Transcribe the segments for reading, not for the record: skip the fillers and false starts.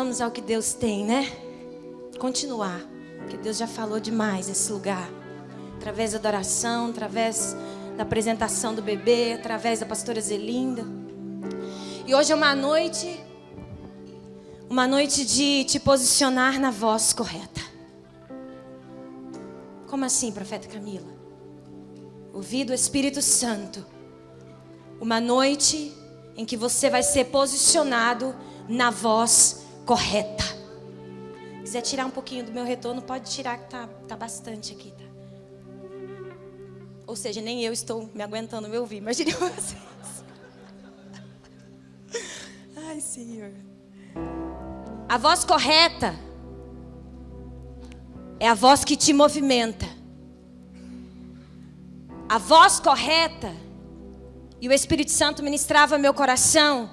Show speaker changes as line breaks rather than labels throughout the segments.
Vamos ao que Deus tem, né? Continuar. Porque Deus já falou demais nesse lugar. Através da adoração, através da apresentação do bebê, através da pastora Zelinda. E hoje é uma noite de te posicionar na voz correta. Como assim, profeta Camila? Ouvir do Espírito Santo. Uma noite em que você vai ser posicionado na voz correta. Se quiser tirar um pouquinho do meu retorno, pode tirar, que tá bastante aqui, tá? Ou seja, nem eu estou me aguentando me ouvir. Imagine vocês. Ai, Senhor. A voz correta é a voz que te movimenta. A voz correta, e o Espírito Santo ministrava meu coração,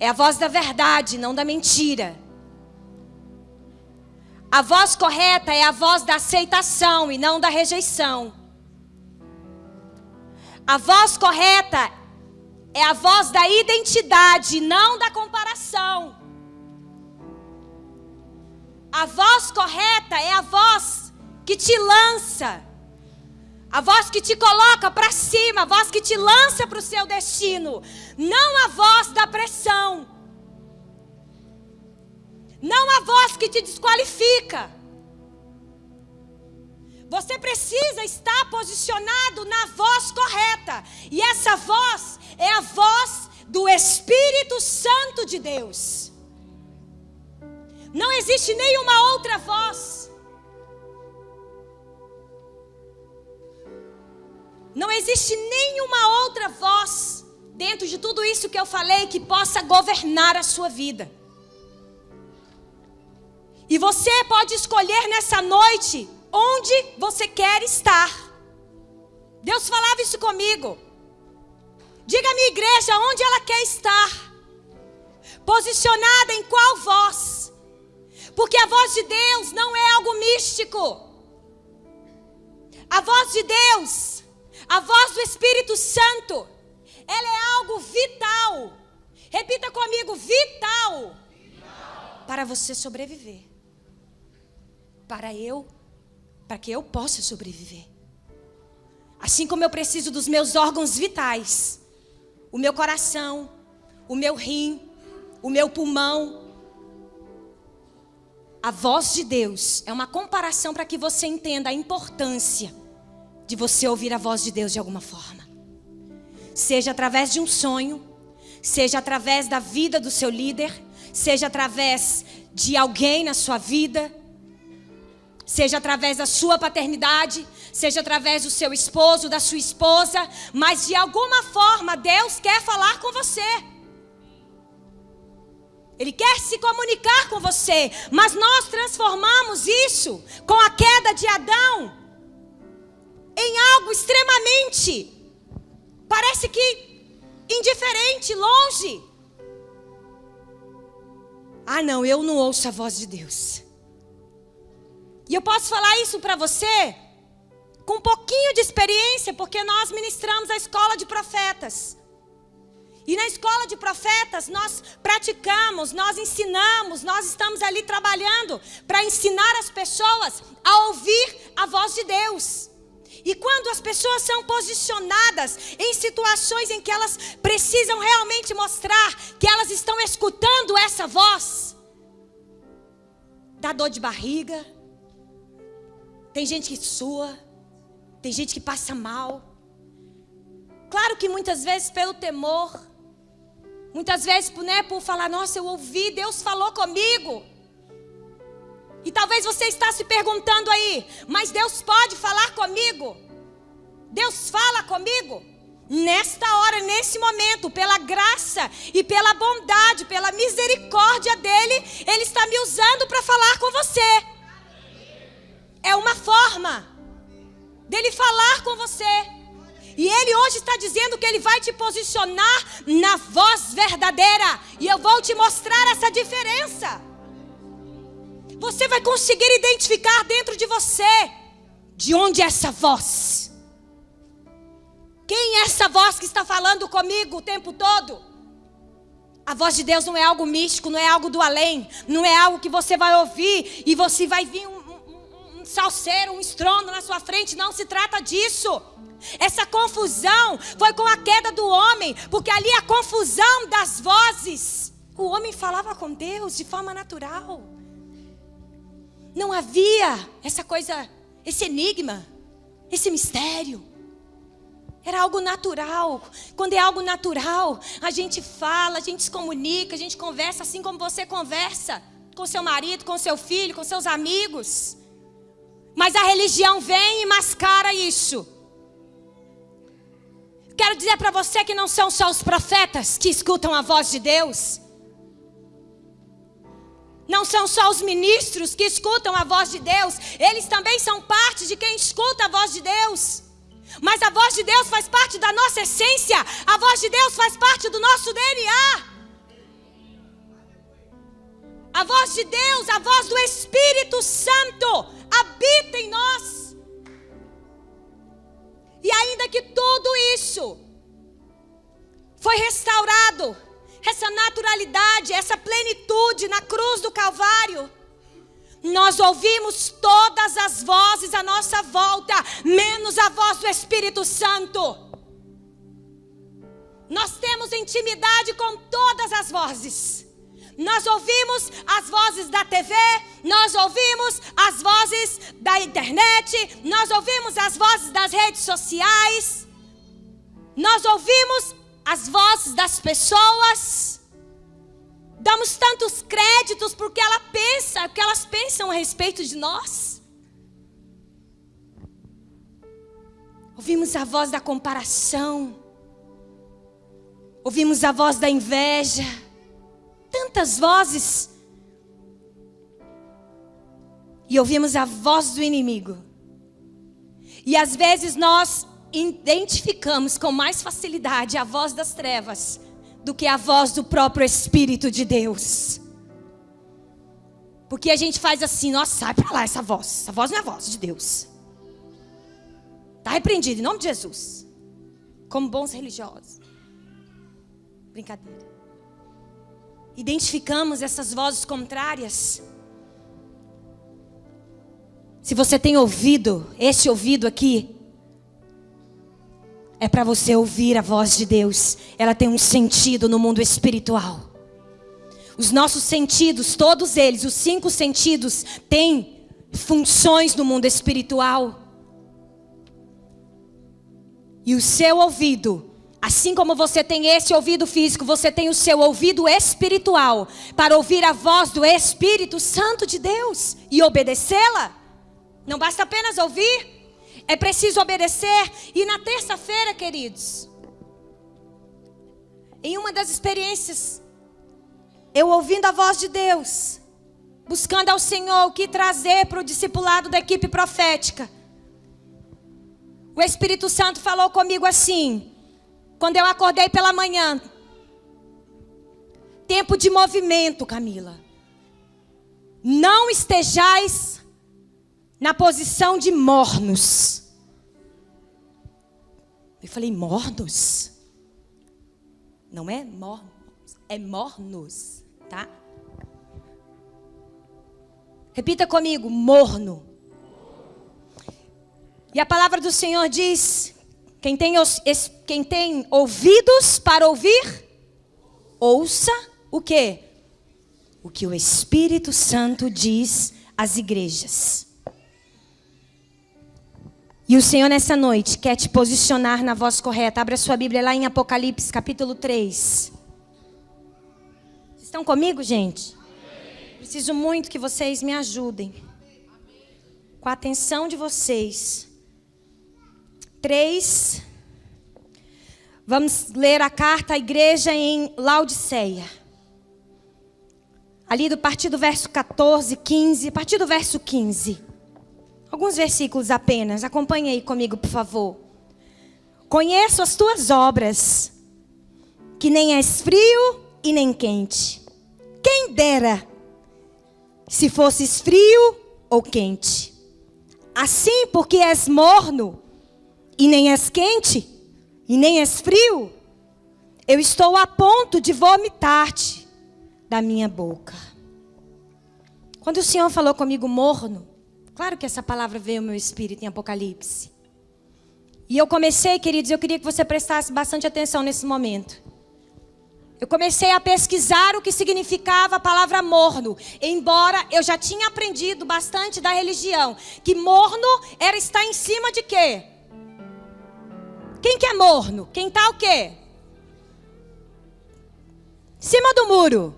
é a voz da verdade, não da mentira. A voz correta é a voz da aceitação e não da rejeição. A voz correta é a voz da identidade, não da comparação. A voz correta é a voz que te lança, a voz que te coloca para cima, a voz que te lança para o seu destino, não a voz da pressão, não a voz que te desqualifica. Você precisa estar posicionado na voz correta, e essa voz é a voz do Espírito Santo de Deus. Não existe nenhuma outra voz. Não existe nenhuma outra voz dentro de tudo isso que eu falei que possa governar a sua vida. E você pode escolher nessa noite onde você quer estar. Deus falava isso comigo. Diga à minha igreja onde ela quer estar. Posicionada em qual voz? Porque a voz de Deus não é algo místico. A voz de Deus, a voz do Espírito Santo, ela é algo vital. Repita comigo, vital. Para você sobreviver. Para que eu possa sobreviver. Assim como eu preciso dos meus órgãos vitais, o meu coração, o meu rim, o meu pulmão. A voz de Deus é uma comparação para que você entenda a importância de você ouvir a voz de Deus de alguma forma. Seja através de um sonho, seja através da vida do seu líder, seja através de alguém na sua vida, seja através da sua paternidade, seja através do seu esposo, da sua esposa, mas de alguma forma Deus quer falar com você. Ele quer se comunicar com você, mas nós transformamos isso com a queda de Adão em algo extremamente, parece que indiferente, longe. Ah não, eu não ouço a voz de Deus. E eu posso falar isso para você com um pouquinho de experiência, porque nós ministramos a escola de profetas. E na escola de profetas nós praticamos, nós ensinamos, nós estamos ali trabalhando para ensinar as pessoas a ouvir a voz de Deus. E quando as pessoas são posicionadas em situações em que elas precisam realmente mostrar que elas estão escutando essa voz, dá dor de barriga, tem gente que sua, tem gente que passa mal. Claro que muitas vezes pelo temor, muitas vezes por falar, nossa, eu ouvi, Deus falou comigo. E talvez você está se perguntando aí, mas Deus pode falar comigo? Deus fala comigo? Nesta hora, nesse momento, pela graça e pela bondade, pela misericórdia dEle, Ele está me usando para falar com você. É uma forma dEle falar com você. E Ele hoje está dizendo que Ele vai te posicionar na voz verdadeira. E eu vou te mostrar essa diferença. Você vai conseguir identificar dentro de você de onde é essa voz. Quem é essa voz que está falando comigo o tempo todo? A voz de Deus não é algo místico, não é algo do além. Não é algo que você vai ouvir e você vai vir um salseiro, um estrondo na sua frente. Não se trata disso. Essa confusão foi com a queda do homem. Porque ali a confusão das vozes. O homem falava com Deus de forma natural. Não havia essa coisa, esse enigma, esse mistério. Era algo natural. Quando é algo natural, a gente fala, a gente se comunica, a gente conversa assim como você conversa. Com seu marido, com seu filho, com seus amigos. Mas a religião vem e mascara isso. Quero dizer para você que não são só os profetas que escutam a voz de Deus. Não são só os ministros que escutam a voz de Deus. Eles também são parte de quem escuta a voz de Deus. Mas a voz de Deus faz parte da nossa essência. A voz de Deus faz parte do nosso DNA. A voz de Deus, a voz do Espírito Santo habita em nós. E ainda que tudo isso foi restaurado, essa naturalidade, essa plenitude na cruz do Calvário, nós ouvimos todas as vozes à nossa volta, menos a voz do Espírito Santo. Nós temos intimidade com todas as vozes. Nós ouvimos as vozes da TV, nós ouvimos as vozes da internet, nós ouvimos as vozes das redes sociais, nós ouvimos as vozes das pessoas. Damos tantos créditos porque elas pensam a respeito de nós. Ouvimos a voz da comparação. Ouvimos a voz da inveja. Tantas vozes. E ouvimos a voz do inimigo. E às vezes nós identificamos com mais facilidade a voz das trevas do que a voz do próprio Espírito de Deus. Porque a gente faz assim, nossa, sai pra lá essa voz não é a voz de Deus. Está repreendido em nome de Jesus. Como bons religiosos. Brincadeira. Identificamos essas vozes contrárias. Se você tem ouvido, esse ouvido aqui, é para você ouvir a voz de Deus. Ela tem um sentido no mundo espiritual. Os nossos sentidos, todos eles, os 5 sentidos, têm funções no mundo espiritual. E o seu ouvido, assim como você tem esse ouvido físico, você tem o seu ouvido espiritual, para ouvir a voz do Espírito Santo de Deus e obedecê-la. Não basta apenas ouvir. É preciso obedecer. E na terça-feira, queridos, em uma das experiências, eu ouvindo a voz de Deus, buscando ao Senhor o que trazer para o discipulado da equipe profética, o Espírito Santo falou comigo assim, quando eu acordei pela manhã: tempo de movimento, Camila. Não estejais na posição de mornos. Eu falei, mornos? Não é mornos, é mornos, tá? Repita comigo, morno. E a palavra do Senhor diz, quem tem ouvidos para ouvir, ouça o quê? O que o Espírito Santo diz às igrejas. E o Senhor nessa noite quer te posicionar na voz correta. Abra sua Bíblia lá em Apocalipse, capítulo 3. Vocês estão comigo, gente? Amém. Preciso muito que vocês me ajudem. Amém. Com a atenção de vocês. 3. Vamos ler a carta à igreja em Laodiceia. Ali a partir do verso 14, 15, a partir do verso 15. Alguns versículos apenas. Acompanhe aí comigo, por favor. Conheço as tuas obras, que nem és frio e nem quente. Quem dera se fosses frio ou quente. Assim, porque és morno e nem és quente e nem és frio, eu estou a ponto de vomitar-te da minha boca. Quando o Senhor falou comigo morno, claro que essa palavra veio ao meu espírito em Apocalipse. E eu comecei, queridos, eu queria que você prestasse bastante atenção nesse momento. Eu comecei a pesquisar o que significava a palavra morno, embora eu já tinha aprendido bastante da religião, que morno era estar em cima de quê? Quem que é morno? Quem está o quê? Em cima do muro.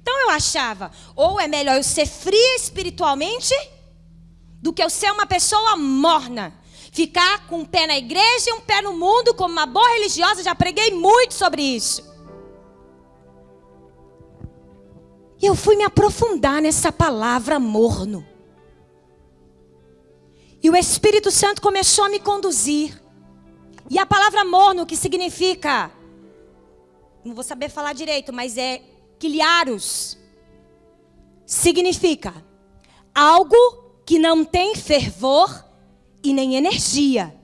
Então eu achava, ou é melhor eu ser fria espiritualmente, do que eu ser uma pessoa morna. Ficar com um pé na igreja e um pé no mundo, como uma boa religiosa, já preguei muito sobre isso. E eu fui me aprofundar nessa palavra morno. E o Espírito Santo começou a me conduzir. E a palavra morno, que significa, não vou saber falar direito, mas é quiliaros, significa algo que não tem fervor e nem energia.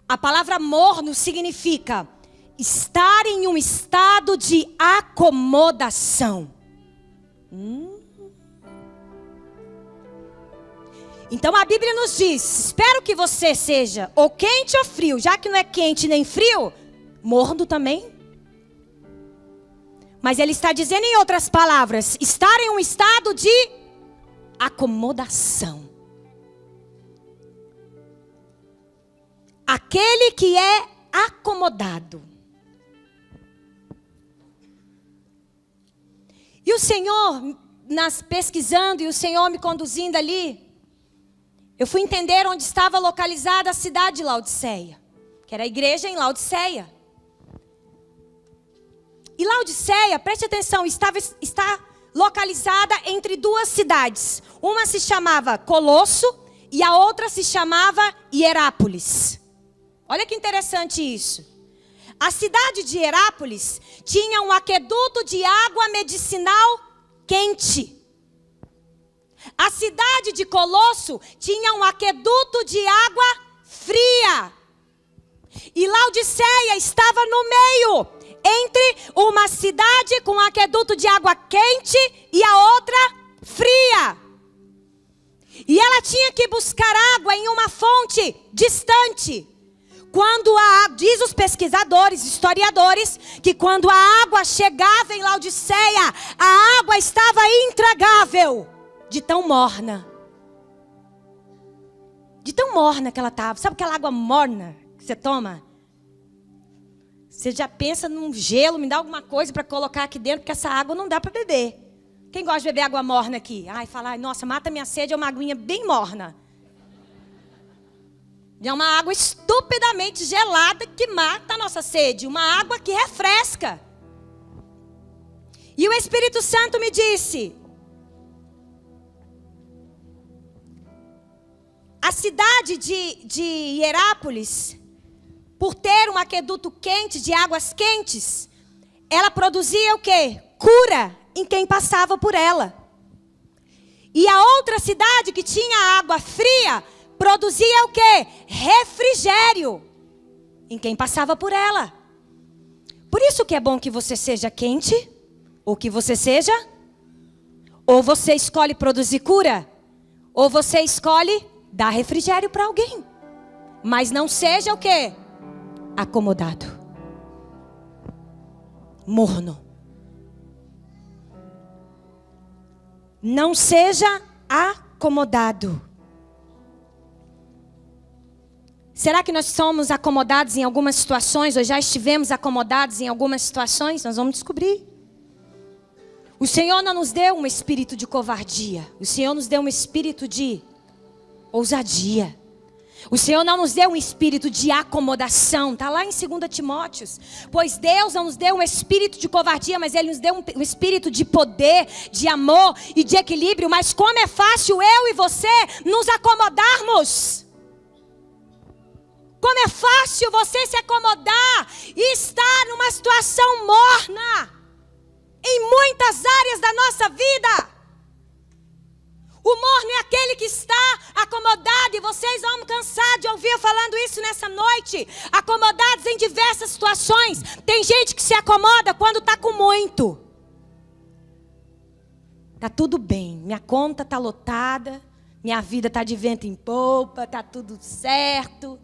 A palavra morno significa estar em um estado de acomodação. Então a Bíblia nos diz, espero que você seja ou quente ou frio, já que não é quente nem frio, morno também. Mas ele está dizendo em outras palavras, estar em um estado de acomodação. Aquele que é acomodado. E o Senhor, pesquisando e o Senhor me conduzindo ali, eu fui entender onde estava localizada a cidade de Laodiceia, que era a igreja em Laodiceia. E Laodiceia, preste atenção, está localizada entre duas cidades. Uma se chamava Colosso e a outra se chamava Hierápolis. Olha que interessante isso. A cidade de Hierápolis tinha um aqueduto de água medicinal quente. A cidade de Colosso tinha um aqueduto de água fria. E Laodiceia estava no meio, entre uma cidade com um aqueduto de água quente e a outra fria. E ela tinha que buscar água em uma fonte distante. Diz os pesquisadores, historiadores, que quando a água chegava em Laodiceia, a água estava intragável, de tão morna. De tão morna que ela estava. Sabe aquela água morna que você toma? Você já pensa num gelo, me dá alguma coisa para colocar aqui dentro, porque essa água não dá para beber. Quem gosta de beber água morna aqui? Ai, fala, nossa, mata minha sede, é uma aguinha bem morna. É uma água estupidamente gelada que mata a nossa sede. Uma água que refresca. E o Espírito Santo me disse: a cidade de Hierápolis, por ter um aqueduto quente, de águas quentes, ela produzia o quê? Cura em quem passava por ela. E a outra cidade que tinha água fria, produzia o quê? Refrigério em quem passava por ela. Por isso que é bom que você seja quente, ou que você seja, ou você escolhe produzir cura, ou você escolhe dar refrigério para alguém. Mas não seja o quê? Acomodado. Morno. Não seja acomodado. Será que nós somos acomodados em algumas situações, ou já estivemos acomodados em algumas situações? Nós vamos descobrir. O Senhor não nos deu um espírito de covardia. O Senhor nos deu um espírito de ousadia. O Senhor não nos deu um espírito de acomodação. Está lá em 2 Timóteo. Pois Deus não nos deu um espírito de covardia, mas Ele nos deu um espírito de poder, de amor e de equilíbrio. Mas como é fácil eu e você nos acomodarmos. Como é fácil você se acomodar e estar numa situação morna em muitas áreas da nossa vida. O morno é aquele que está acomodado, e vocês vão cansar de ouvir eu falando isso nessa noite. Acomodados em diversas situações. Tem gente que se acomoda quando está com muito. Está tudo bem, minha conta está lotada, minha vida está de vento em popa, está tudo certo,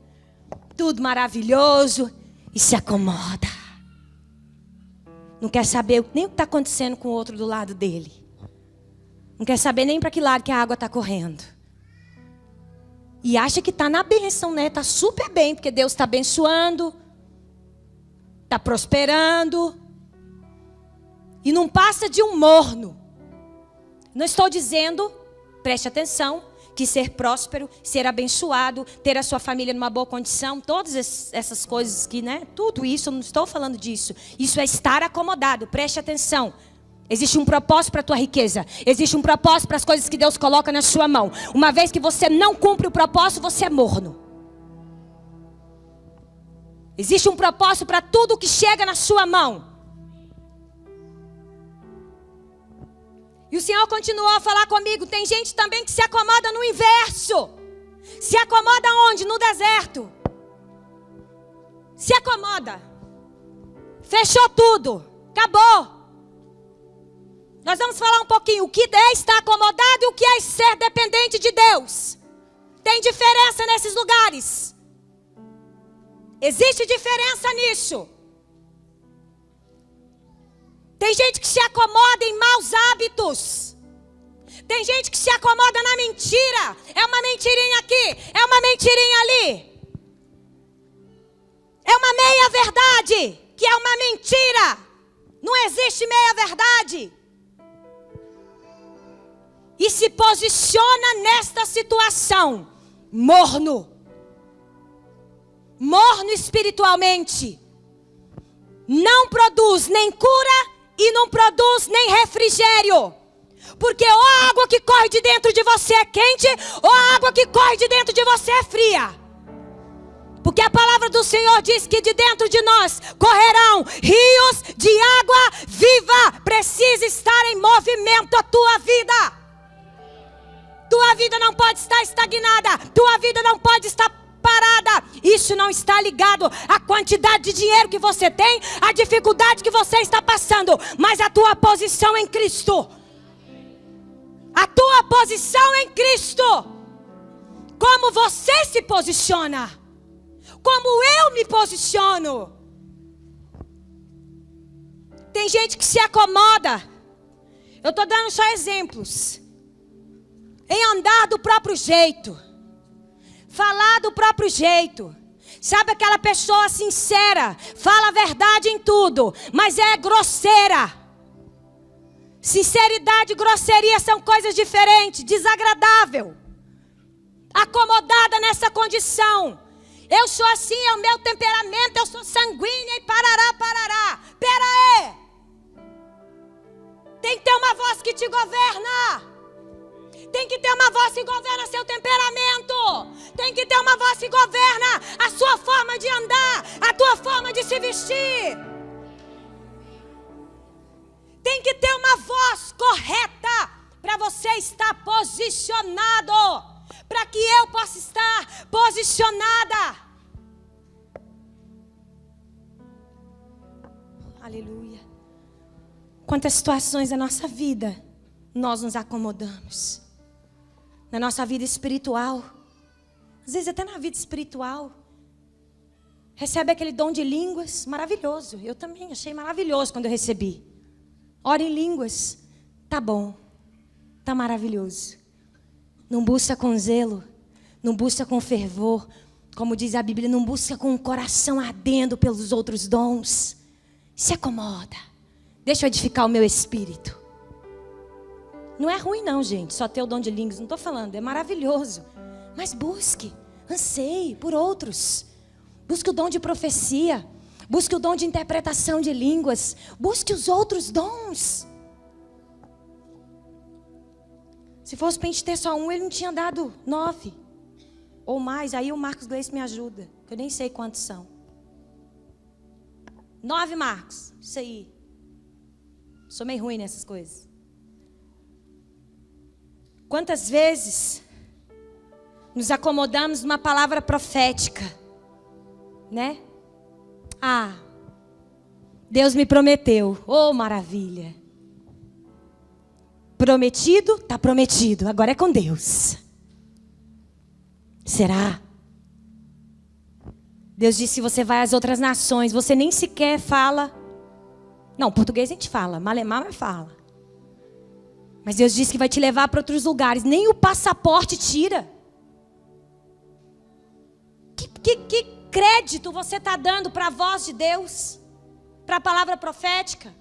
tudo maravilhoso, e se acomoda. Não quer saber nem o que está acontecendo com o outro do lado dele. Não quer saber nem para que lado que a água está correndo. E acha que está na bênção, né? Está super bem, porque Deus está abençoando. Está prosperando. E não passa de um morno. Não estou dizendo, preste atenção, que ser próspero, ser abençoado, ter a sua família numa boa condição, todas essas coisas que, né? Tudo isso, eu não estou falando disso. Isso é estar acomodado, preste atenção. Existe um propósito para a tua riqueza. Existe um propósito para as coisas que Deus coloca na sua mão. Uma vez que você não cumpre o propósito, você é morno. Existe um propósito para tudo que chega na sua mão. E o Senhor continuou a falar comigo. Tem gente também que se acomoda no inverso. Se acomoda onde? No deserto. Se acomoda. Fechou tudo. Acabou. Nós vamos falar um pouquinho o que é estar acomodado e o que é ser dependente de Deus. Tem diferença nesses lugares. Existe diferença nisso. Tem gente que se acomoda em maus hábitos. Tem gente que se acomoda na mentira. É uma mentirinha aqui, é uma mentirinha ali. É uma meia verdade, que é uma mentira. Não existe meia verdade. E se posiciona nesta situação, morno. Morno espiritualmente. Não produz nem cura e não produz nem refrigério. Porque ou a água que corre de dentro de você é quente, ou a água que corre de dentro de você é fria. Porque a palavra do Senhor diz que de dentro de nós correrão rios de água viva. Precisa estar em movimento a tua vida. Tua vida não pode estar estagnada. Tua vida não pode estar parada. Isso não está ligado à quantidade de dinheiro que você tem, à dificuldade que você está passando, mas à tua posição em Cristo. A tua posição em Cristo. Como você se posiciona. Como eu me posiciono. Tem gente que se acomoda. Eu estou dando só exemplos. Em andar do próprio jeito. Falar do próprio jeito. Sabe aquela pessoa sincera, fala a verdade em tudo, mas é grosseira. Sinceridade e grosseria são coisas diferentes, desagradável. Acomodada nessa condição. Eu sou assim, é o meu temperamento, eu sou sanguínea e parará, parará. Pera aí. Tem que ter uma voz que te governa. Tem que ter uma voz que governa seu temperamento. Tem que ter uma voz que governa a sua forma de andar, a tua forma de se vestir. Tem que ter uma voz correta para você estar posicionado, para que eu possa estar posicionada. Aleluia. Quantas situações da nossa vida nós nos acomodamos. Na nossa vida espiritual. Às vezes até na vida espiritual. Recebe aquele dom de línguas, maravilhoso. Eu também achei maravilhoso quando eu recebi. Ora em línguas, tá bom, tá maravilhoso. Não busca com zelo, não busca com fervor. Como diz a Bíblia, não busca com o coração ardendo pelos outros dons. Se acomoda. Deixa eu edificar o meu espírito. Não é ruim não, gente, só ter o dom de línguas. Não estou falando, é maravilhoso. Mas busque, anseie por outros. Busque o dom de profecia. Busque o dom de interpretação de línguas. Busque os outros dons. Se fosse para a gente ter só um, ele não tinha dado 9 ou mais. Aí o Marcos Gleice me ajuda, que eu nem sei quantos são. 9, Marcos, isso aí. Sou meio ruim nessas coisas. Quantas vezes nos acomodamos numa palavra profética, né? Ah, Deus me prometeu. Oh, maravilha. Prometido, está prometido. Agora é com Deus. Será? Deus disse, você vai às outras nações. Você nem sequer fala. Não, português a gente fala. Malemar mas fala. Mas Deus disse que vai te levar para outros lugares. Nem o passaporte tira. Que crédito você está dando para a voz de Deus? Para a palavra profética?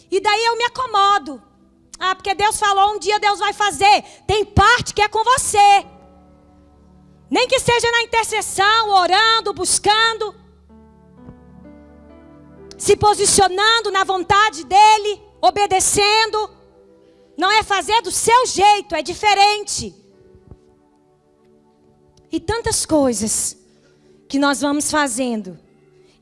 E daí eu me acomodo. Ah, porque Deus falou, um dia Deus vai fazer. Tem parte que é com você. Nem que seja na intercessão, orando, buscando. Se posicionando na vontade dEle, obedecendo. Não é fazer do seu jeito, é diferente. E tantas coisas que nós vamos fazendo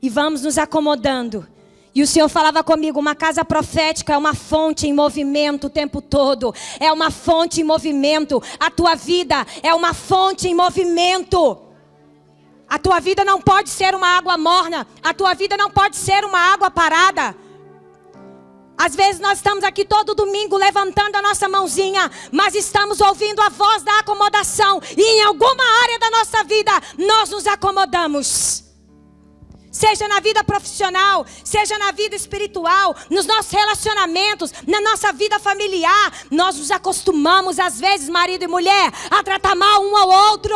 e vamos nos acomodando. E o Senhor falava comigo, uma casa profética é uma fonte em movimento o tempo todo. É uma fonte em movimento. A tua vida é uma fonte em movimento. A tua vida não pode ser uma água morna. A tua vida não pode ser uma água parada. Às vezes nós estamos aqui todo domingo levantando a nossa mãozinha, mas estamos ouvindo a voz da acomodação. E em alguma área da nossa vida nós nos acomodamos. Seja na vida profissional, seja na vida espiritual, nos nossos relacionamentos, na nossa vida familiar. Nós nos acostumamos, às vezes, marido e mulher, a tratar mal um ao outro.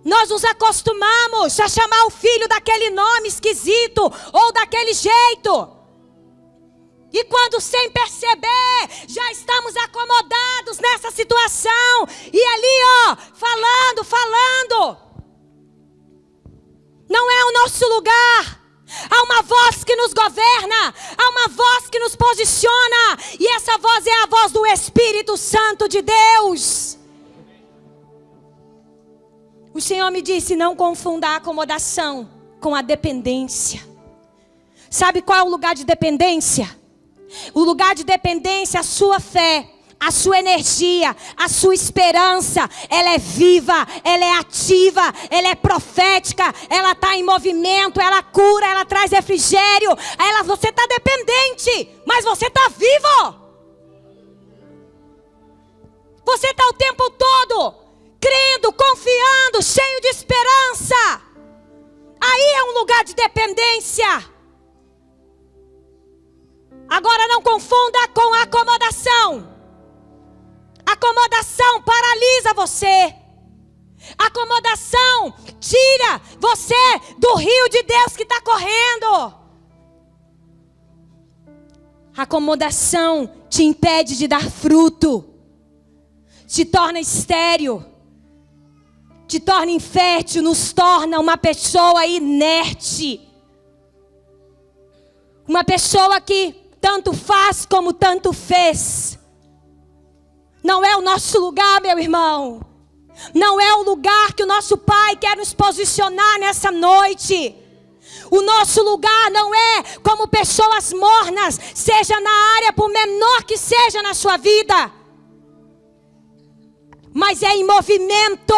Nós nos acostumamos a chamar o filho daquele nome esquisito ou daquele jeito. E quando sem perceber, já estamos acomodados nessa situação. E ali, falando. Não é o nosso lugar. Há uma voz que nos governa. Há uma voz que nos posiciona. E essa voz é a voz do Espírito Santo de Deus. O Senhor me disse, não confunda a acomodação com a dependência. Sabe qual é o lugar de dependência? O lugar de dependência é a sua fé. A sua energia, a sua esperança, ela é viva, ela é ativa, ela é profética, ela está em movimento, ela cura, ela traz refrigério. Você está dependente, mas você está vivo. Você está o tempo todo crendo, confiando, cheio de esperança. Aí é um lugar de dependência. Agora não confunda com a acomodação. Acomodação paralisa você. Acomodação tira você do rio de Deus que está correndo. Acomodação te impede de dar fruto. Te torna estéril. Te torna infértil. Nos torna uma pessoa inerte. Uma pessoa que tanto faz como tanto fez. Não é o nosso lugar, meu irmão. Não é o lugar que o nosso Pai quer nos posicionar nessa noite. O nosso lugar não é como pessoas mornas, seja na área, por menor que seja na sua vida. Mas é em movimento.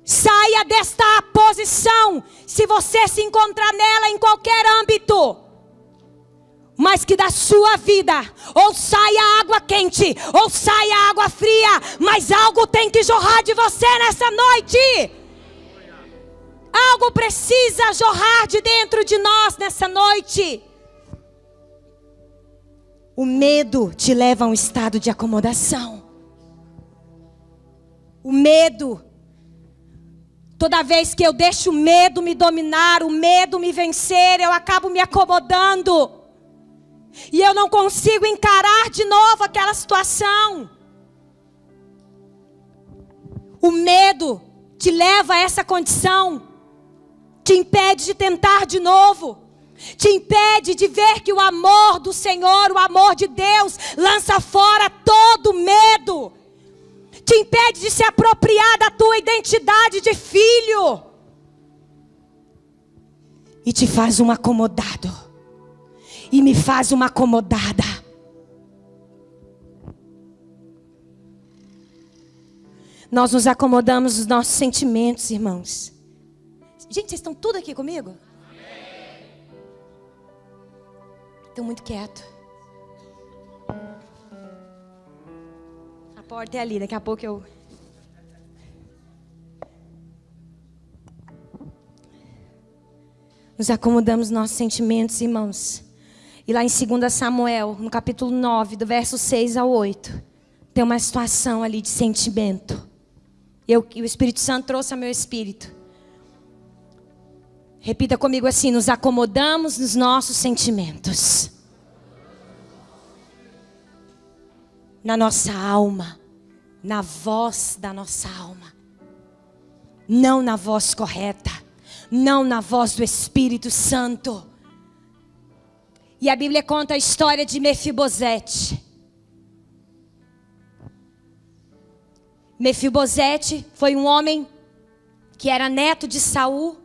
Saia desta posição, se você se encontrar nela em qualquer âmbito. Mas que da sua vida, ou saia água quente, ou saia água fria, mas algo tem que jorrar de você nessa noite. Algo precisa jorrar de dentro de nós nessa noite. O medo te leva a um estado de acomodação. O medo, toda vez que eu deixo o medo me dominar, o medo me vencer, eu acabo me acomodando. E eu não consigo encarar de novo aquela situação. O medo te leva a essa condição. Te impede de tentar de novo. Te impede de ver que o amor do Senhor, o amor de Deus, lança fora todo medo. Te impede de se apropriar da tua identidade de filho. E te faz um acomodado. E me faz uma acomodada. nós nos acomodamos nos nossos sentimentos, irmãos. Gente, vocês estão tudo aqui comigo? Estão muito quieto. A porta é ali, daqui a pouco eu... Nos acomodamos nos nossos sentimentos, irmãos. E lá em 2 Samuel, no capítulo 9, do verso 6 ao 8, tem uma situação ali de sentimento. E o Espírito Santo trouxe ao meu espírito. Repita comigo assim: nos acomodamos nos nossos sentimentos. Na nossa alma, na voz da nossa alma. Não na voz correta, não na voz do Espírito Santo. E a Bíblia conta a história de Mefibosete. Mefibosete foi um homem que era neto de Saul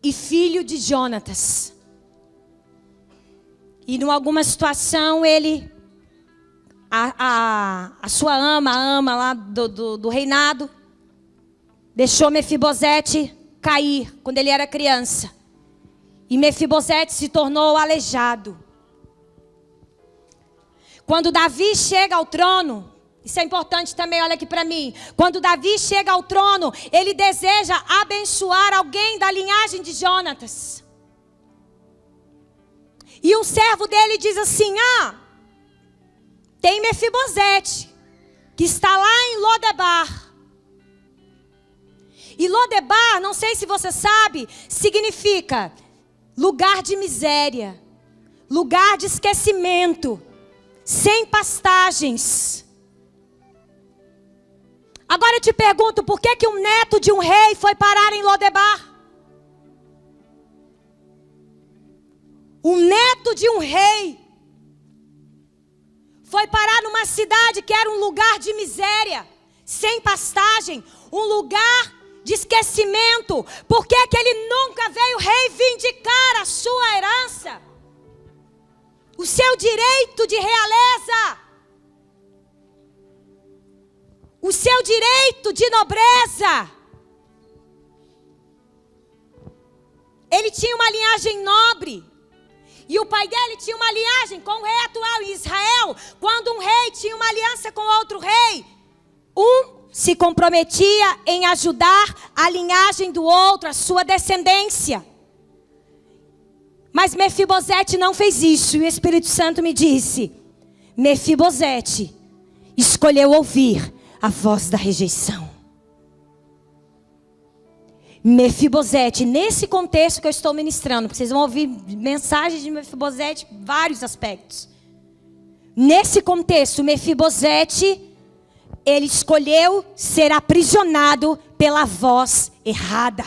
e filho de Jonatas. E em alguma situação ele, a sua ama, a ama lá do reinado, deixou Mefibosete cair quando ele era criança. E Mefibosete se tornou aleijado. Quando Davi chega ao trono, isso é importante também, olha aqui para mim. Quando Davi chega ao trono, ele deseja abençoar alguém da linhagem de Jonatas. E um servo dele diz assim: tem Mefibosete, que está lá em Lodebar. E Lodebar, não sei se você sabe, significa lugar de miséria, lugar de esquecimento, sem pastagens. Agora eu te pergunto, por que um neto de um rei foi parar em Lodebar? O neto de um rei foi parar numa cidade que era um lugar de miséria, sem pastagem, um lugar de esquecimento. Por que ele nunca veio reivindicar a sua herança? O seu direito de realeza? O seu direito de nobreza? Ele tinha uma linhagem nobre. E o pai dele tinha uma linhagem com o rei atual em Israel. Quando um rei tinha uma aliança com outro rei, se comprometia em ajudar a linhagem do outro, a sua descendência. Mas Mefibosete não fez isso. E o Espírito Santo me disse: Mefibosete escolheu ouvir a voz da rejeição. Mefibosete, nesse contexto que eu estou ministrando, porque vocês vão ouvir mensagens de Mefibosete, vários aspectos. Nesse contexto, Mefibosete, ele escolheu ser aprisionado pela voz errada.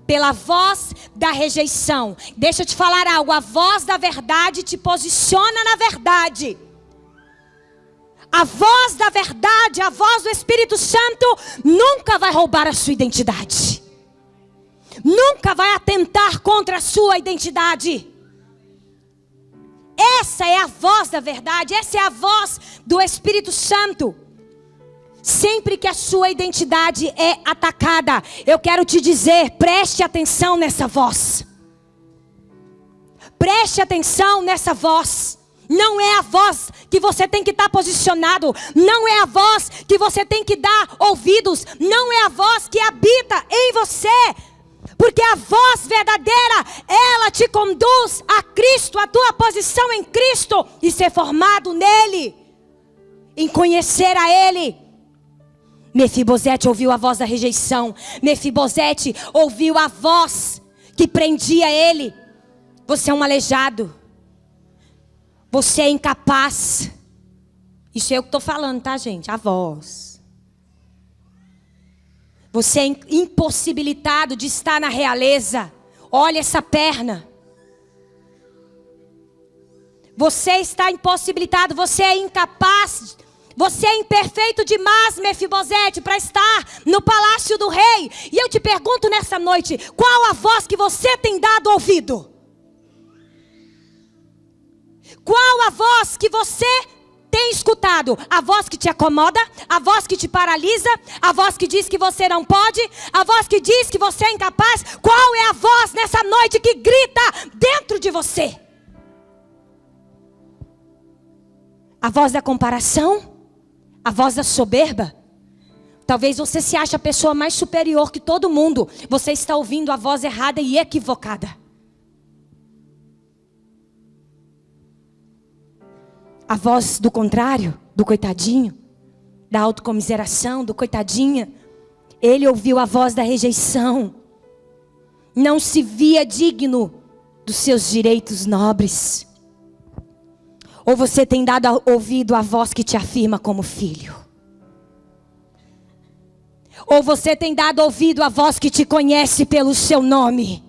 Pela voz da rejeição. Deixa eu te falar algo, a voz da verdade te posiciona na verdade. A voz da verdade, a voz do Espírito Santo nunca vai roubar a sua identidade. Nunca vai atentar contra a sua identidade. Essa é a voz da verdade, essa é a voz do Espírito Santo. Sempre que a sua identidade é atacada, eu quero te dizer, preste atenção nessa voz. Preste atenção nessa voz. Não é a voz que você tem que estar posicionado. Não é a voz que você tem que dar ouvidos. Não é a voz que habita em você. Porque a voz verdadeira, ela te conduz a Cristo, a tua posição em Cristo e ser formado nele, em conhecer a Ele. Mefibosete ouviu a voz da rejeição. Mefibosete ouviu a voz que prendia ele. Você é um aleijado. Você é incapaz. Isso é eu que estou falando, tá, gente? A voz. Você é impossibilitado de estar na realeza. Olha essa perna. Você está impossibilitado. Você é incapaz. Você é imperfeito demais, Mefibosete, para estar no palácio do rei. E eu te pergunto nessa noite, qual a voz que você tem dado ouvido? Qual a voz que você tem escutado a voz que te acomoda, a voz que te paralisa, a voz que diz que você não pode, a voz que diz que você é incapaz? Qual é a voz nessa noite que grita dentro de você? A voz da comparação? A voz da soberba? Talvez você se ache a pessoa mais superior que todo mundo. Você está ouvindo a voz errada e equivocada. A voz do contrário, do coitadinho, da autocomiseração, do coitadinha. Ele ouviu a voz da rejeição. Não se via digno dos seus direitos nobres. Ou você tem dado ouvido à voz que te afirma como filho? Ou você tem dado ouvido à voz que te conhece pelo seu nome?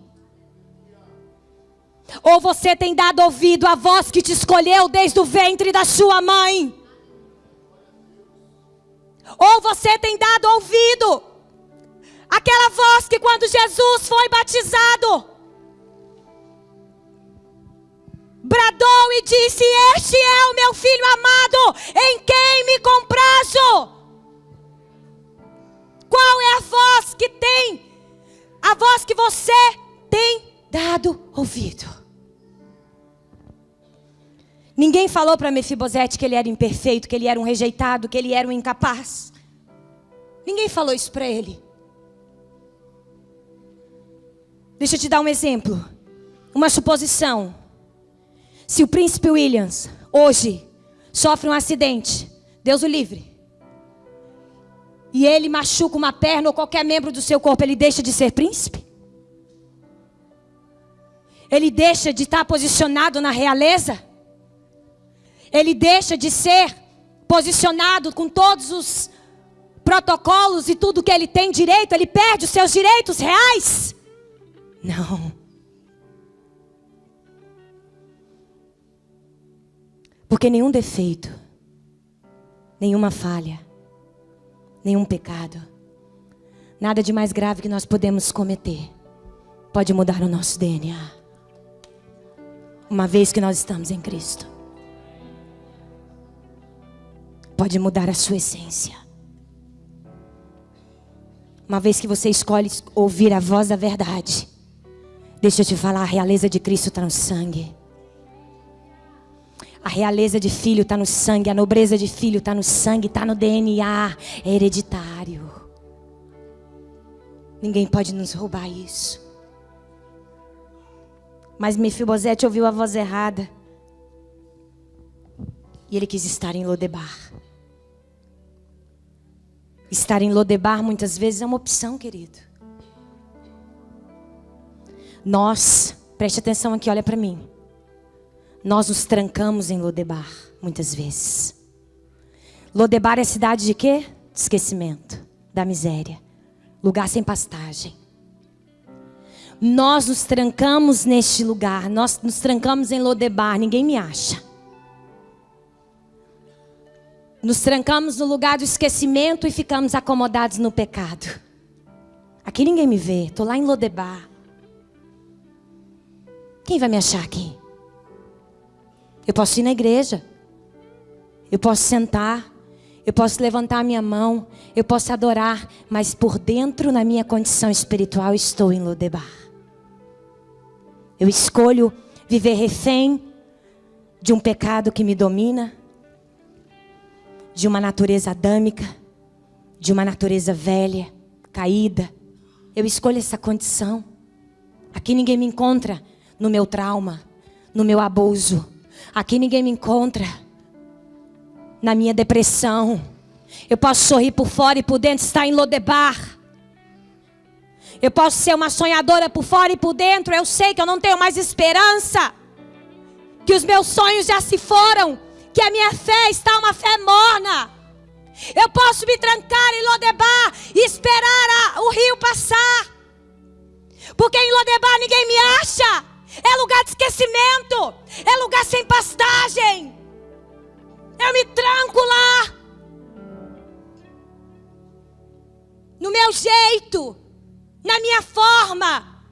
Ou você tem dado ouvido à voz que te escolheu desde o ventre da sua mãe? Ou você tem dado ouvido àquela voz que quando Jesus foi batizado, bradou e disse: este é o meu filho amado, em quem me comprazo? Qual é a voz que tem? A voz que você tem dado ouvido. Ninguém falou para Mefibosete que ele era imperfeito, que ele era um rejeitado, que ele era um incapaz. Ninguém falou isso para ele. Deixa eu te dar um exemplo. Uma suposição. Se o príncipe Williams hoje sofre um acidente, Deus o livre, e ele machuca uma perna ou qualquer membro do seu corpo, ele deixa de ser príncipe? Ele deixa de estar posicionado na realeza? Ele deixa de ser posicionado com todos os protocolos e tudo que ele tem direito? Ele perde os seus direitos reais? Não. Porque nenhum defeito, nenhuma falha, nenhum pecado, nada de mais grave que nós podemos cometer pode mudar o nosso DNA, uma vez que nós estamos em Cristo. Pode mudar a sua essência. Uma vez que você escolhe ouvir a voz da verdade, deixa eu te falar, a realeza de Cristo está no sangue. A realeza de filho está no sangue, a nobreza de filho está no sangue, está no DNA, é hereditário. Ninguém pode nos roubar isso. Mas Mefibosete ouviu a voz errada. E ele quis estar em Lodebar. Estar em Lodebar muitas vezes é uma opção, querido. Nós, preste atenção aqui, olha para mim. Nós nos trancamos em Lodebar, muitas vezes. Lodebar é cidade de quê? De esquecimento, da miséria. Lugar sem pastagem. Nós nos trancamos neste lugar. Nós nos trancamos em Lodebar, ninguém me acha. Nos trancamos no lugar do esquecimento e ficamos acomodados no pecado. Aqui ninguém me vê, estou lá em Lodebar. Quem vai me achar aqui? Eu posso ir na igreja, eu posso sentar, eu posso levantar a minha mão, eu posso adorar, mas por dentro, na minha condição espiritual, estou em Lodebar. Eu escolho viver refém de um pecado que me domina, de uma natureza adâmica, de uma natureza velha, caída. Eu escolho essa condição. Aqui ninguém me encontra no meu trauma, no meu abuso. Aqui ninguém me encontra na minha depressão. Eu posso sorrir por fora e por dentro estar em Lodebar. Eu posso ser uma sonhadora por fora e por dentro eu sei que eu não tenho mais esperança, que os meus sonhos já se foram, que a minha fé está uma fé morna. Eu posso me trancar em Lodebar e esperar o rio passar, porque em Lodebar ninguém me acha. É lugar de esquecimento, é lugar sem pastagem. Eu me tranco lá, no meu jeito, na minha forma,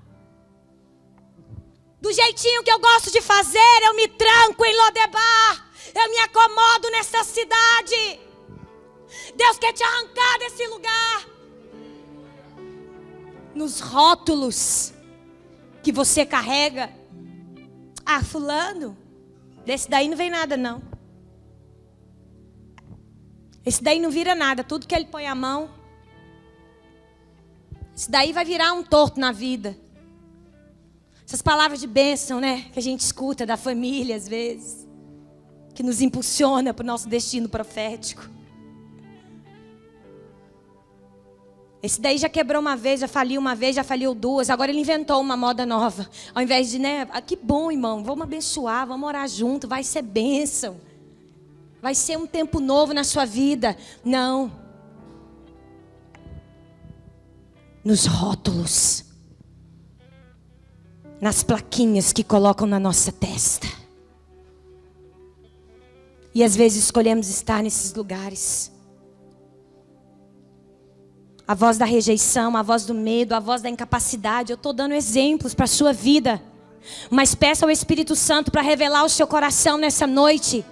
do jeitinho que eu gosto de fazer. Eu me tranco em Lodebar. Eu me acomodo nessa cidade. Deus quer te arrancar desse lugar. Nos rótulos que você carrega. Ah, fulano, desse daí não vem nada não. Esse daí não vira nada, tudo que ele põe a mão. Esse daí vai virar um torto na vida. Essas palavras de bênção, né? Que a gente escuta da família às vezes. Que nos impulsiona para o nosso destino profético. Esse daí já quebrou uma vez, já faliu duas. Agora ele inventou uma moda nova. Ao invés de, né? Ah, que bom, irmão. Vamos abençoar, vamos orar junto. Vai ser bênção. Vai ser um tempo novo na sua vida. Não. Nos rótulos. Nas plaquinhas que colocam na nossa testa. E às vezes escolhemos estar nesses lugares. A voz da rejeição, a voz do medo, a voz da incapacidade. Eu estou dando exemplos para a sua vida. Mas peça ao Espírito Santo para revelar o seu coração nessa noite.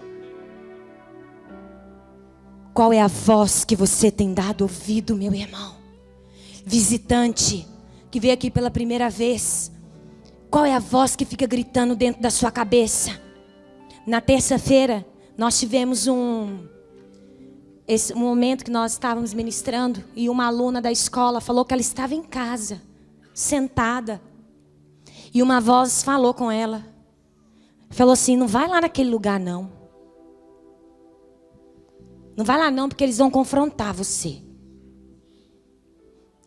Qual é a voz que você tem dado ouvido, meu irmão? Visitante que veio aqui pela primeira vez. Qual é a voz que fica gritando dentro da sua cabeça? Na terça-feira, nós tivemos um momento que nós estávamos ministrando. E uma aluna da escola falou que ela estava em casa, sentada. E uma voz falou com ela. Falou assim, não vai lá naquele lugar não. Não vai lá não, porque eles vão confrontar você.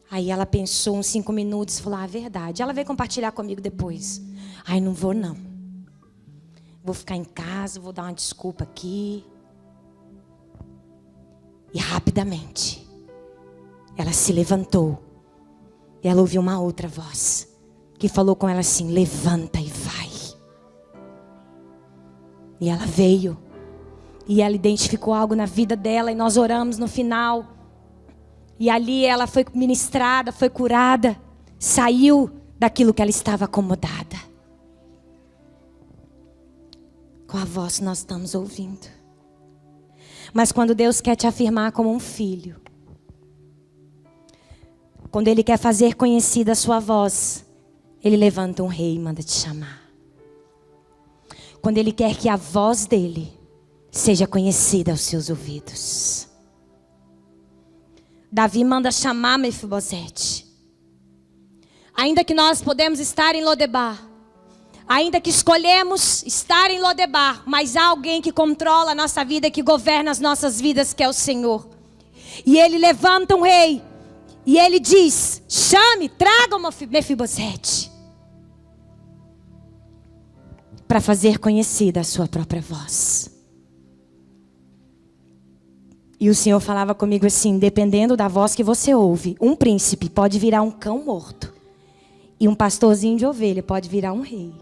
Aí ela pensou uns 5 minutos e falou, ah, verdade. Ela veio compartilhar comigo depois. Ai, não vou não. Vou ficar em casa, vou dar uma desculpa aqui. E rapidamente, ela se levantou. E ela ouviu uma outra voz, que falou com ela assim, levanta e vai. E ela veio. E ela identificou algo na vida dela. E nós oramos no final. E ali ela foi ministrada, foi curada. Saiu daquilo que ela estava acomodada. Qual a voz nós estamos ouvindo? Mas quando Deus quer te afirmar como um filho. Quando Ele quer fazer conhecida a sua voz. Ele levanta um rei e manda te chamar. Quando Ele quer que a voz dEle seja conhecida aos seus ouvidos. Davi manda chamar Mefibosete. Ainda que nós podemos estar em Lodebar. Ainda que escolhemos estar em Lodebar. Mas há alguém que controla a nossa vida, que governa as nossas vidas, que é o Senhor. E Ele levanta um rei. E Ele diz, chame, traga uma Mefibosete. Para fazer conhecida a sua própria voz. E o Senhor falava comigo assim, dependendo da voz que você ouve, um príncipe pode virar um cão morto. E um pastorzinho de ovelha pode virar um rei.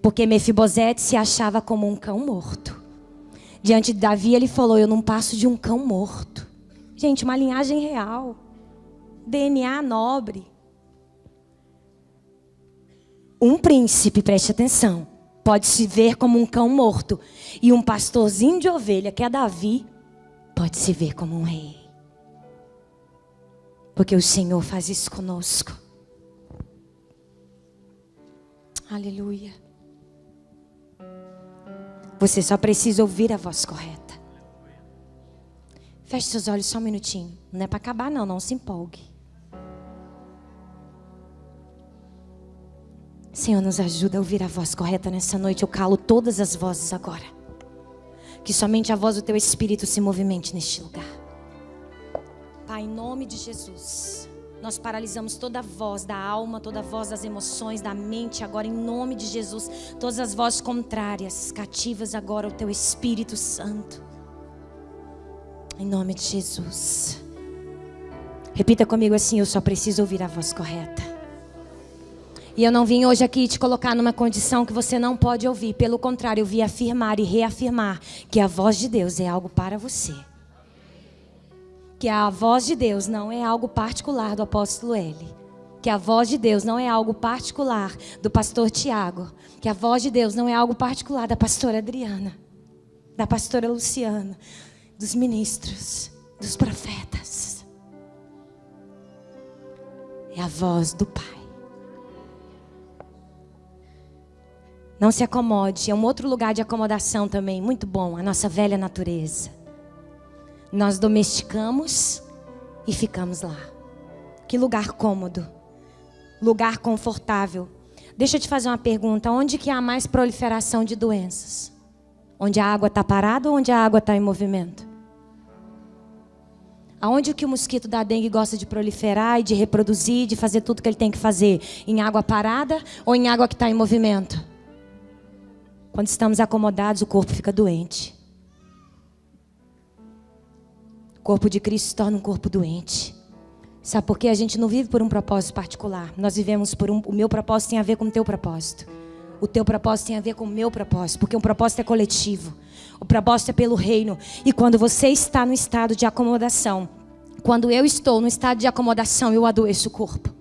Porque Mefibosete se achava como um cão morto. Diante de Davi ele falou, eu não passo de um cão morto. Gente, uma linhagem real. DNA nobre. Um príncipe, preste atenção, pode se ver como um cão morto. E um pastorzinho de ovelha, que é Davi, pode se ver como um rei. Porque o Senhor faz isso conosco. Aleluia. Você só precisa ouvir a voz correta. Feche seus olhos só um minutinho. Não é para acabar não, não se empolgue. Senhor, nos ajuda a ouvir a voz correta nessa noite. Eu calo todas as vozes agora. Que somente a voz do Teu Espírito se movimente neste lugar. Pai, em nome de Jesus, nós paralisamos toda a voz da alma, toda a voz das emoções, da mente agora, em nome de Jesus. Todas as vozes contrárias, cativas agora ao Teu Espírito Santo. Em nome de Jesus. Repita comigo assim, eu só preciso ouvir a voz correta. E eu não vim hoje aqui te colocar numa condição que você não pode ouvir. Pelo contrário, eu vim afirmar e reafirmar que a voz de Deus é algo para você. Que a voz de Deus não é algo particular do apóstolo L. que a voz de Deus não é algo particular do pastor Tiago, que a voz de Deus não é algo particular da pastora Adriana, da pastora Luciana, dos ministros, dos profetas. É a voz do Pai. Não se acomode, é um outro lugar de acomodação também, muito bom, a nossa velha natureza. Nós domesticamos e ficamos lá. Que lugar cômodo, lugar confortável. Deixa eu te fazer uma pergunta, onde que há mais proliferação de doenças? Onde a água está parada ou onde a água está em movimento? Aonde que o mosquito da dengue gosta de proliferar e de reproduzir, de fazer tudo que ele tem que fazer? Em água parada ou em água que está em movimento? Quando estamos acomodados, o corpo fica doente. O corpo de Cristo se torna um corpo doente. Sabe por quê? A gente não vive por um propósito particular. Nós vivemos por o meu propósito tem a ver com o teu propósito. O teu propósito tem a ver com o meu propósito. Porque um propósito é coletivo. O propósito é pelo reino. E quando você está no estado de acomodação, quando eu estou no estado de acomodação, eu adoeço o corpo.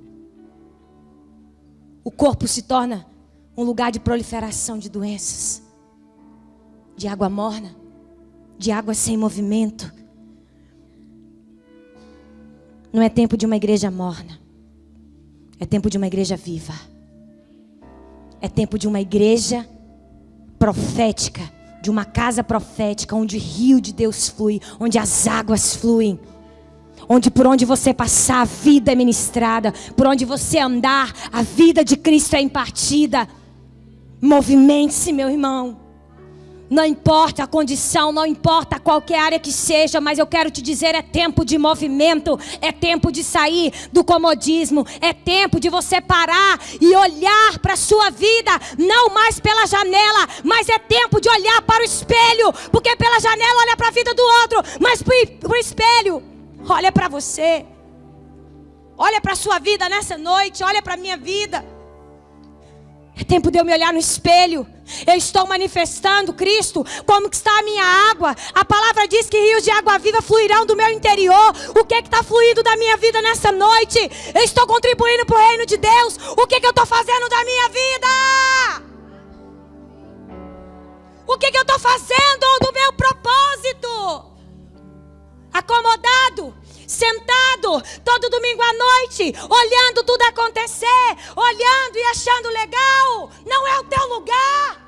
O corpo se torna um lugar de proliferação de doenças. De água morna. De água sem movimento. Não é tempo de uma igreja morna. É tempo de uma igreja viva. É tempo de uma igreja profética. De uma casa profética, onde o rio de Deus flui. Onde as águas fluem. Onde por onde você passar, a vida é ministrada. Por onde você andar, a vida de Cristo é impartida. Movimente-se, meu irmão. Não importa a condição, não importa qualquer área que seja, mas eu quero te dizer, é tempo de movimento, é tempo de sair do comodismo, é tempo de você parar e olhar para a sua vida, não mais pela janela, mas é tempo de olhar para o espelho, porque pela janela olha para a vida do outro, mas para o espelho, olha para você, olha para a sua vida nessa noite, olha para a minha vida. É tempo de eu me olhar no espelho. Eu estou manifestando Cristo. Como que está a minha água? A palavra diz que rios de água viva fluirão do meu interior. O que está fluindo da minha vida nessa noite? Eu estou contribuindo para o reino de Deus. O que eu estou fazendo da minha vida? O que eu estou fazendo do meu propósito? Acomodado, sentado, todo domingo à noite, olhando tudo acontecer, olhando e achando legal. Não é o teu lugar.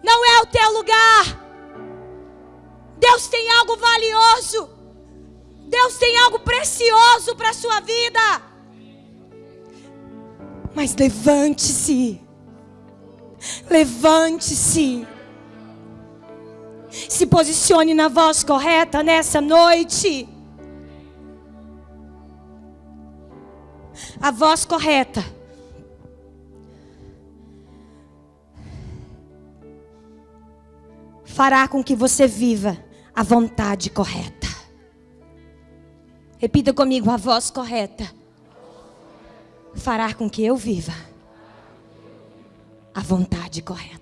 Não é o teu lugar. Deus tem algo valioso. Deus tem algo precioso para a sua vida. Mas levante-se. Levante-se. Se posicione na voz correta nessa noite. A voz correta fará com que você viva a vontade correta. Repita comigo, a voz correta fará com que eu viva a vontade correta.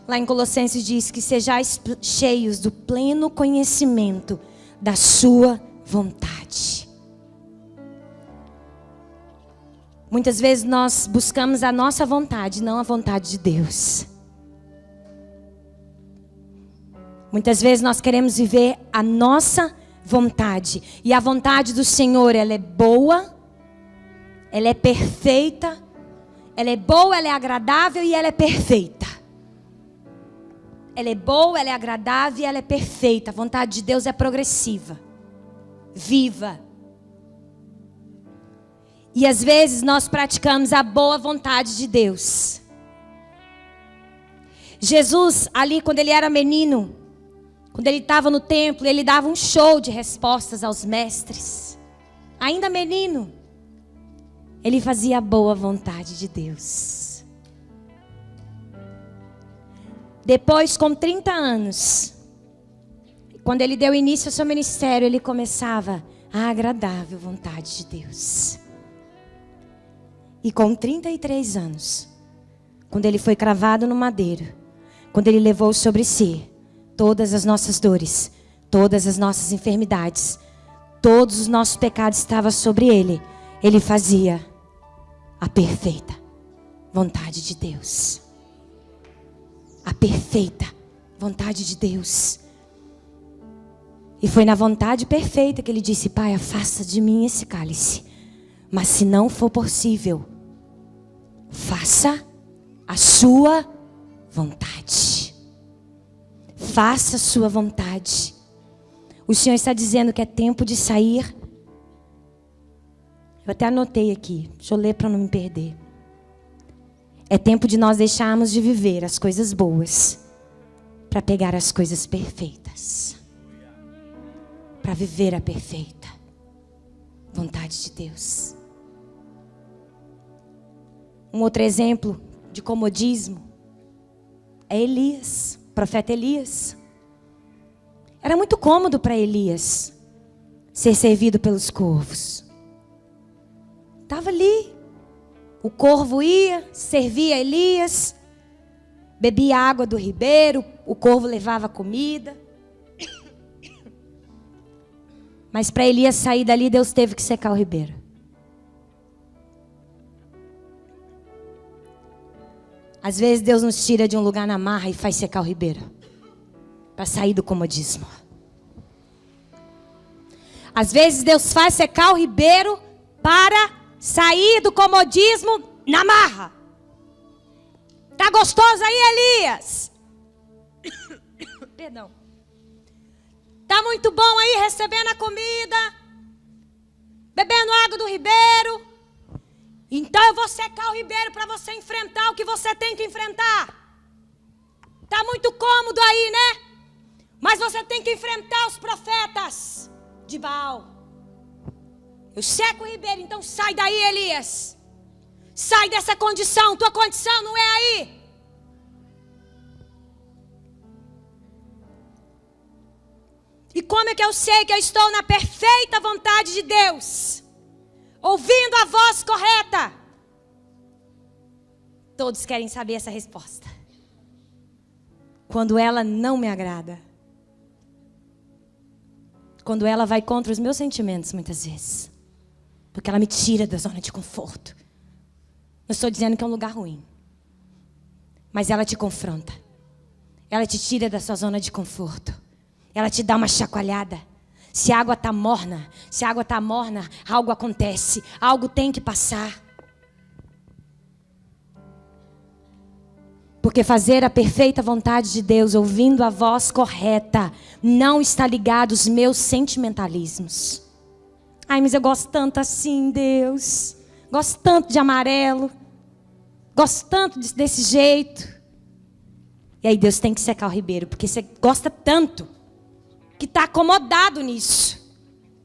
Lá em Colossenses diz que sejais cheios do pleno conhecimento da sua vontade. Muitas vezes nós buscamos a nossa vontade, não a vontade de Deus. Muitas vezes nós queremos viver a nossa vontade. E a vontade do Senhor, ela é boa, ela é perfeita, ela é boa, ela é agradável e ela é perfeita. Ela é boa, ela é agradável e ela é perfeita. A vontade de Deus é progressiva, viva. E às vezes nós praticamos a boa vontade de Deus. Jesus, ali quando ele era menino, quando ele estava no templo, ele dava um show de respostas aos mestres. Ainda menino, ele fazia a boa vontade de Deus. Depois, com 30 anos, quando ele deu início ao seu ministério, ele começava a agradável vontade de Deus. E com 33 anos, quando ele foi cravado no madeiro, quando ele levou sobre si todas as nossas dores, todas as nossas enfermidades, todos os nossos pecados estavam sobre ele. Ele fazia a perfeita vontade de Deus. A perfeita vontade de Deus. E foi na vontade perfeita que ele disse: Pai, afasta de mim esse cálice. Mas se não for possível, faça a sua vontade. Faça a sua vontade. O Senhor está dizendo que é tempo de sair. Eu até anotei aqui. Deixa eu ler para não me perder. É tempo de nós deixarmos de viver as coisas boas para pegar as coisas perfeitas. Para viver a perfeita vontade de Deus. Um outro exemplo de comodismo é Elias, o profeta Elias. Era muito cômodo para Elias ser servido pelos corvos. Estava ali. O corvo ia, servia Elias, bebia água do ribeiro, o corvo levava comida. Mas para Elias sair dali, Deus teve que secar o ribeiro. Às vezes Deus nos tira de um lugar na marra e faz secar o ribeiro. Para sair do comodismo. Às vezes Deus faz secar o ribeiro para sair do comodismo na marra. Tá gostoso aí, Elias? Perdão. Tá muito bom aí recebendo a comida, bebendo água do ribeiro. Então eu vou secar o ribeiro para você enfrentar o que você tem que enfrentar. Tá muito cômodo aí, né? Mas você tem que enfrentar os profetas de Baal. Eu seco o ribeiro, então sai daí, Elias. Sai dessa condição, tua condição não é aí. E como é que eu sei que eu estou na perfeita vontade de Deus? Ouvindo a voz correta. Todos querem saber essa resposta. Quando ela não me agrada. Quando ela vai contra os meus sentimentos, muitas vezes. Porque ela me tira da zona de conforto. Não estou dizendo que é um lugar ruim. Mas ela te confronta. Ela te tira da sua zona de conforto. Ela te dá uma chacoalhada. Se a água está morna, algo acontece. Algo tem que passar. Porque fazer a perfeita vontade de Deus, ouvindo a voz correta, não está ligado aos meus sentimentalismos. Ai, mas eu gosto tanto assim, Deus. Gosto tanto de amarelo. Gosto tanto desse jeito. E aí Deus tem que secar o ribeiro, porque você gosta tanto que está acomodado nisso.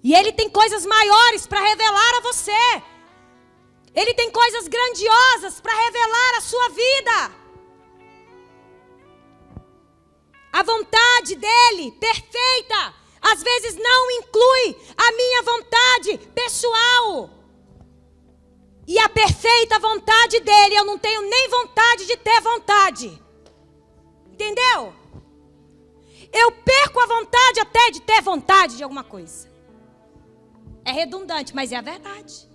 E Ele tem coisas maiores para revelar a você. Ele tem coisas grandiosas para revelar a sua vida. A vontade dEle, perfeita, às vezes não inclui a minha vontade pessoal. E a perfeita vontade dEle, eu não tenho nem vontade de ter vontade. Entendeu? Eu perco a vontade até de ter vontade de alguma coisa. É redundante, mas é a verdade.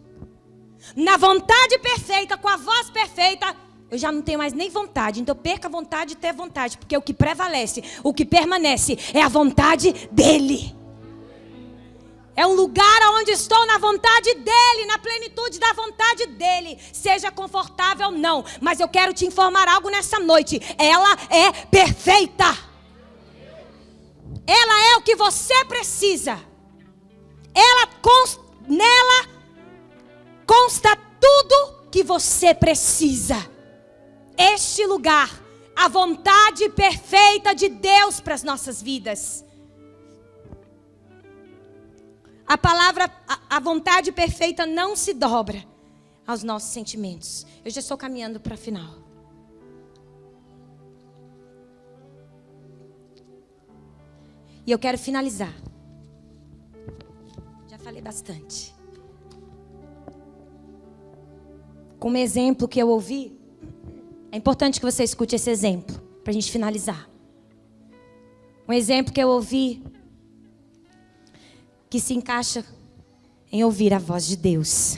Na vontade perfeita, com a voz perfeita, eu já não tenho mais nem vontade. Então eu perco a vontade de ter vontade. Porque o que prevalece, o que permanece é a vontade dEle. É um lugar onde estou na vontade dEle, na plenitude da vontade dEle. Seja confortável ou não. Mas eu quero te informar algo nessa noite. Ela é perfeita. Ela é o que você precisa. Nela consta tudo que você precisa. Este lugar, a vontade perfeita de Deus para as nossas vidas. A palavra, a vontade perfeita não se dobra aos nossos sentimentos. Eu já estou caminhando para o final. E eu quero finalizar. Já falei bastante. Com um exemplo que eu ouvi. É importante que você escute esse exemplo, para a gente finalizar. Um exemplo que eu ouvi que se encaixa em ouvir a voz de Deus,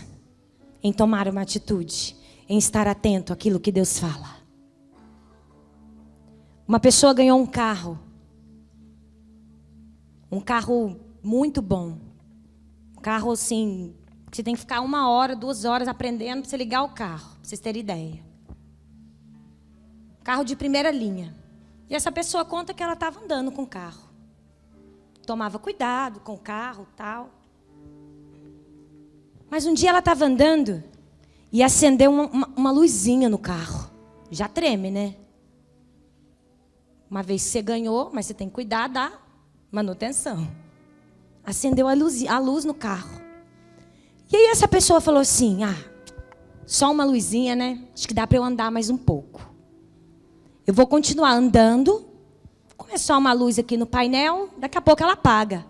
em tomar uma atitude, em estar atento àquilo que Deus fala. Uma pessoa ganhou um carro muito bom. Um carro assim, que você tem que ficar 1 hora, 2 horas aprendendo para você ligar o carro, para vocês terem ideia. Carro de primeira linha. E essa pessoa conta que ela estava andando com o carro. Tomava cuidado com o carro e tal. Mas um dia ela estava andando e acendeu uma luzinha no carro. Já treme, né? Uma vez que você ganhou, mas você tem que cuidar da manutenção. Acendeu a luz no carro. E aí essa pessoa falou assim, só uma luzinha, né? Acho que dá para eu andar mais um pouco. Eu vou continuar andando. Começou uma luz aqui no painel, daqui a pouco ela apaga.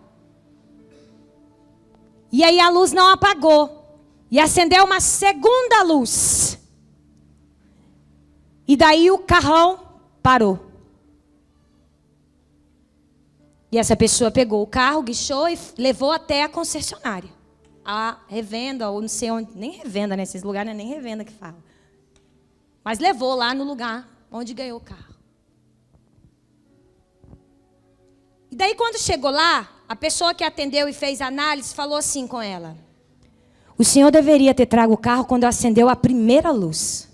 E aí a luz não apagou. E acendeu uma segunda luz. E daí o carrão parou. E essa pessoa pegou o carro, guichou e levou até a concessionária. A revenda, ou não sei onde, nem revenda, nesses lugares não é nem revenda que fala. Mas levou lá no lugar onde ganhou o carro. E daí quando chegou lá, a pessoa que atendeu e fez a análise falou assim com ela: o senhor deveria ter trago o carro quando acendeu a primeira luz,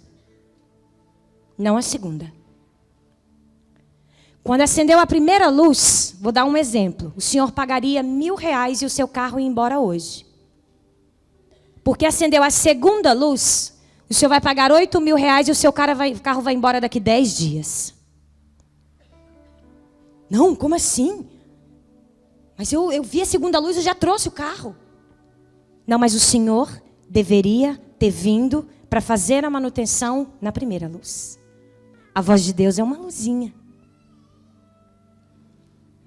não a segunda. Quando acendeu a primeira luz, vou dar um exemplo. O senhor pagaria R$1.000 e o seu carro ia embora hoje. Porque acendeu a segunda luz, o senhor vai pagar R$8.000 e o seu carro vai embora daqui 10 dias. Não, como assim? Mas eu vi a segunda luz e já trouxe o carro. Não, mas o senhor deveria ter vindo para fazer a manutenção na primeira luz. A voz de Deus é uma luzinha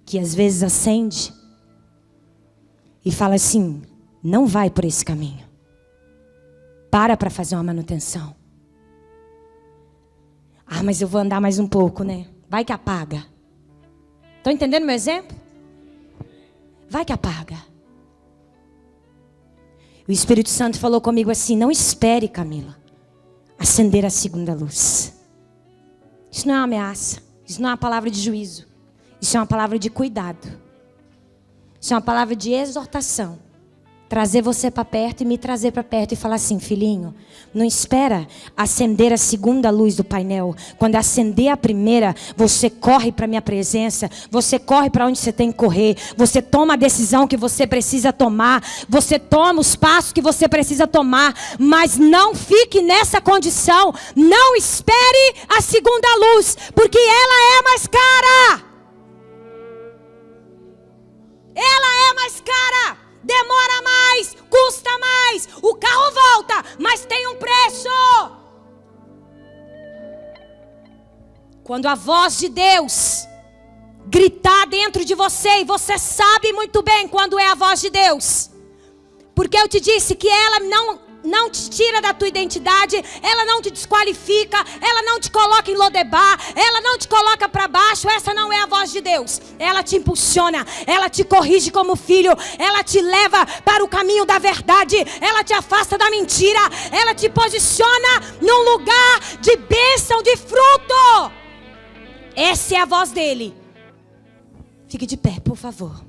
que às vezes acende e fala assim: não vai por esse caminho. Para fazer uma manutenção. Mas eu vou andar mais um pouco, né? Vai que apaga. Estão entendendo meu exemplo? Vai que apaga. O Espírito Santo falou comigo assim: não espere, Camila, acender a segunda luz. Isso não é uma ameaça. Isso não é uma palavra de juízo. Isso é uma palavra de cuidado. Isso é uma palavra de exortação. Trazer você para perto e me trazer para perto e falar assim: filhinho, não espera acender a segunda luz do painel. Quando acender a primeira, você corre para a minha presença. Você corre para onde você tem que correr. Você toma a decisão que você precisa tomar. Você toma os passos que você precisa tomar. Mas não fique nessa condição. Não espere a segunda luz, porque ela é mais cara. Ela é mais cara. Demora mais, custa mais, o carro volta, mas tem um preço. Quando a voz de Deus gritar dentro de você, e você sabe muito bem quando é a voz de Deus, porque eu te disse que ela não te tira da tua identidade, ela não te desqualifica, ela não te coloca em Lodebar, ela não te coloca para baixo. Essa não é a voz de Deus. Ela te impulsiona, ela te corrige como filho, ela te leva para o caminho da verdade, ela te afasta da mentira, ela te posiciona num lugar de bênção, de fruto. Essa é a voz dele. Fique de pé, por favor.